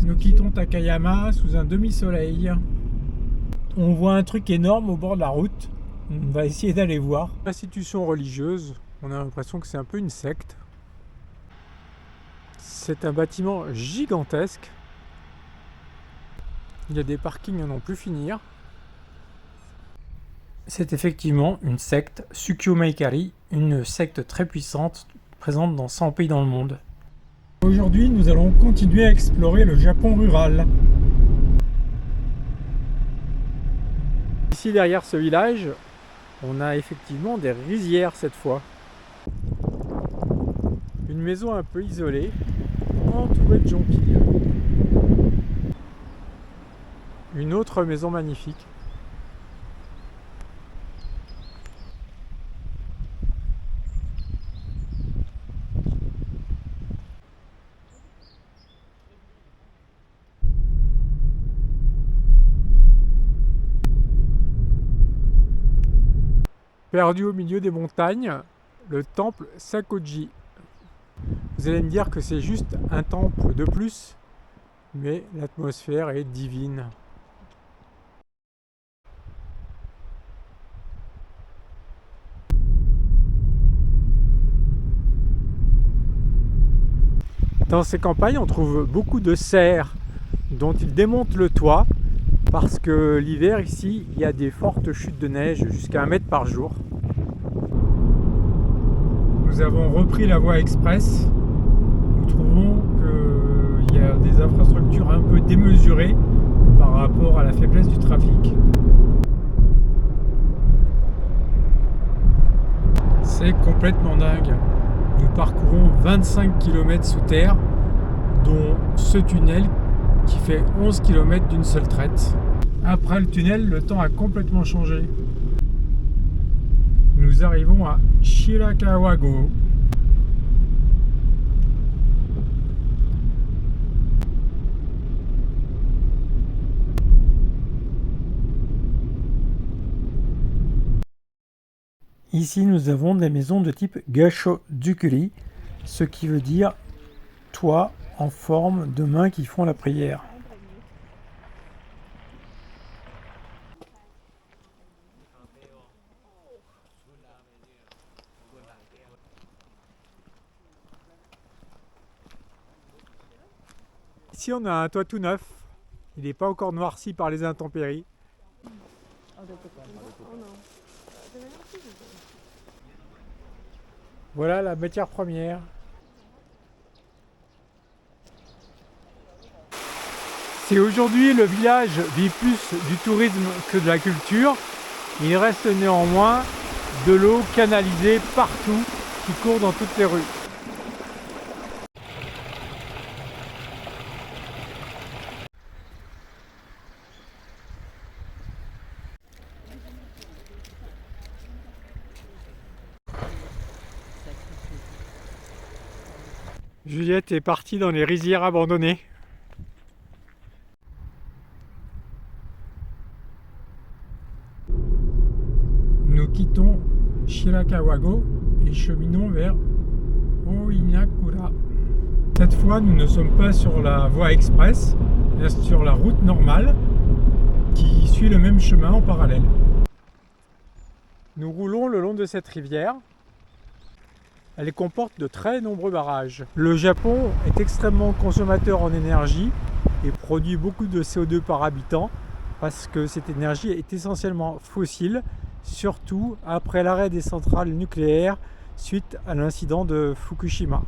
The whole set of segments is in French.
Nous quittons Takayama sous un demi-soleil. On voit un truc énorme au bord de la route. On va essayer d'aller voir. Institution religieuse, on a l'impression que c'est un peu une secte. C'est un bâtiment gigantesque. Il y a des parkings à n'en plus finir. C'est effectivement une secte, Sukyo Maikari, une secte très puissante, présente dans 100 pays dans le monde. Aujourd'hui, nous allons continuer à explorer le Japon rural. Ici, derrière ce village, on a effectivement des rizières cette fois. Une maison un peu isolée, entourée de jonquilles. Une autre maison magnifique. Perdu au milieu des montagnes, le temple Sakoji. Vous allez me dire que c'est juste un temple de plus, mais l'atmosphère est divine. Dans ces campagnes, on trouve beaucoup de serres dont ils démontent le toit parce que l'hiver ici, il y a des fortes chutes de neige jusqu'à 1 mètre par jour. Nous avons repris la voie express. Nous trouvons qu'il y a des infrastructures un peu démesurées par rapport à la faiblesse du trafic. C'est complètement dingue. Nous parcourons 25 km sous terre, dont ce tunnel qui fait 11 km d'une seule traite. Après le tunnel, le temps a complètement changé. Nous arrivons à Shirakawa-go. Ici, nous avons des maisons de type Gasho-zukuri, ce qui veut dire toit en forme de mains qui font la prière. Ici, on a un toit tout neuf. Il n'est pas encore noirci par les intempéries. Voilà la matière première. Si aujourd'hui le village vit plus du tourisme que de la culture, il reste néanmoins de l'eau canalisée partout qui court dans toutes les rues. Juliette est partie dans les rizières abandonnées. Nous quittons Shirakawa-go et cheminons vers Oinakura. Cette fois, nous ne sommes pas sur la voie express, mais sur la route normale qui suit le même chemin en parallèle. Nous roulons le long de cette rivière. Elle comporte de très nombreux barrages. Le Japon est extrêmement consommateur en énergie et produit beaucoup de CO2 par habitant parce que cette énergie est essentiellement fossile, surtout après l'arrêt des centrales nucléaires suite à l'incident de Fukushima.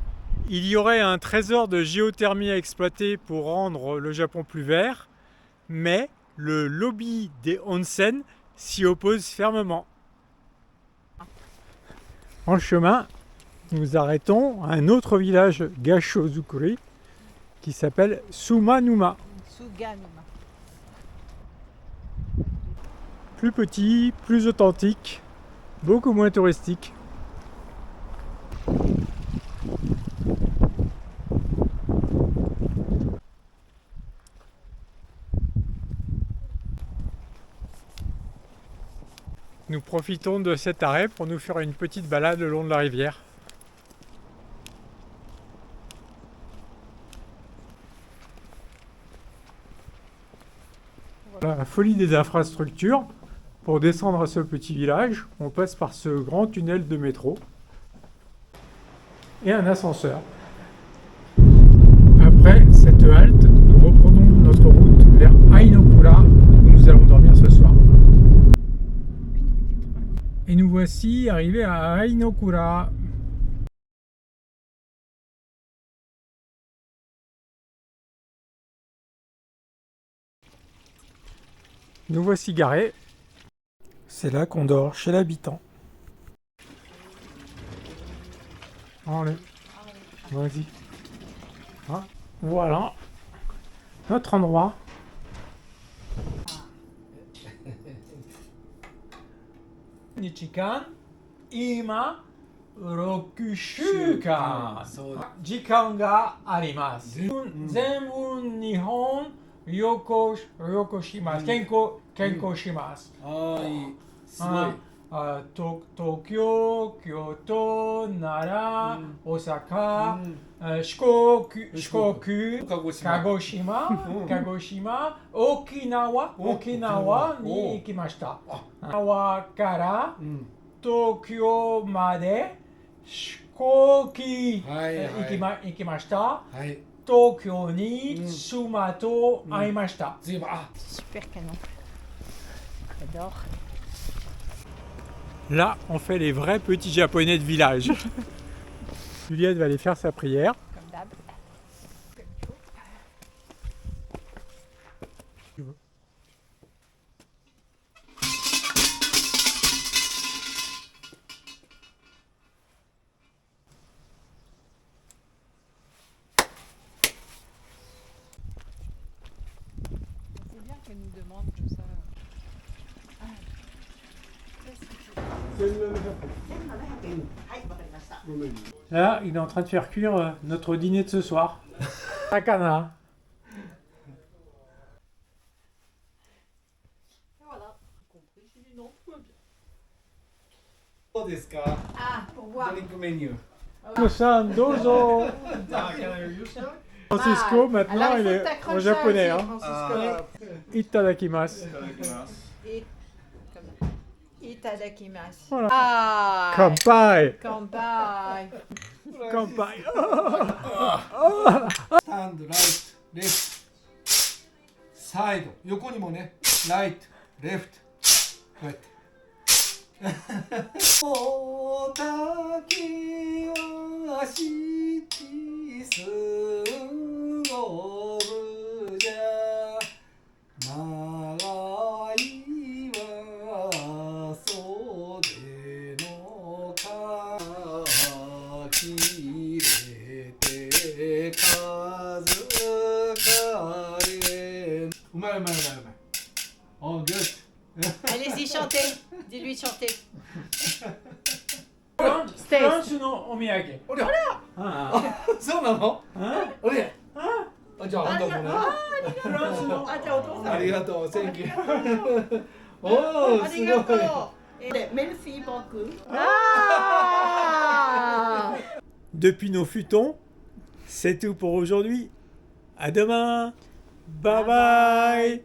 Il y aurait un trésor de géothermie à exploiter pour rendre le Japon plus vert, mais le lobby des onsen s'y oppose fermement. En chemin, nous arrêtons à un autre village Gasho-zukuri qui s'appelle Sumanuma. Plus petit, plus authentique, beaucoup moins touristique. Nous profitons de cet arrêt pour nous faire une petite balade le long de la rivière. La folie des infrastructures. Pour descendre à ce petit village, on passe par ce grand tunnel de métro et un ascenseur. Après cette halte, nous reprenons notre route vers Ainokura où nous allons dormir ce soir. Et nous voici arrivés à Ainokura. Nous voici garés. C'est là qu'on dort chez l'habitant. Allez, vas-y. Ah, voilà notre endroit. Nichikan, ima, 6週間。時間があります。全部日本旅行します。健康します。ああ、いい。すごい。東京、京都、奈良、大阪、四国、鹿児島、沖縄に行きました。沖縄から東京まで飛行機行きました。東京に妻と会いました。 Super canon. J'adore. Là, on fait les vrais petits japonais de village. Juliette va aller faire sa prière. Comme d'hab. C'est bien qu'elle nous demande comme ça. Là, il est en train de faire cuire notre dîner de ce soir. Sakana. Voilà. どうですか Ah, pour ド voir. リンクメニュー。 Kosan, dozo. Francisco, maintenant, Alors, il faut que est t'accroches en ça japonais. aussi, Hein. Francisco. Itadakimasu. Itadakimasu. Voilà. Ah. Kampai. Kampai. Kampai. スタンド、ライト、レフト、サイド、横にもね、ライト、レフト、こうやって。おたきはしすごぶじゃ長いは袖のかきれて数かれうまいうまいうまいうまいおグッ Allez-y, chantez. Dis-lui de chanter. Stay. France no omiyage. おりゃあそうなのあ。おりゃあじゃああんたもね France no. あ、じゃあお父さん。ありがとう Thank you おおあすごいりがとう。Merci beaucoup. Ah. Depuis nos futons, c'est tout pour aujourd'hui. À demain. Bye bye.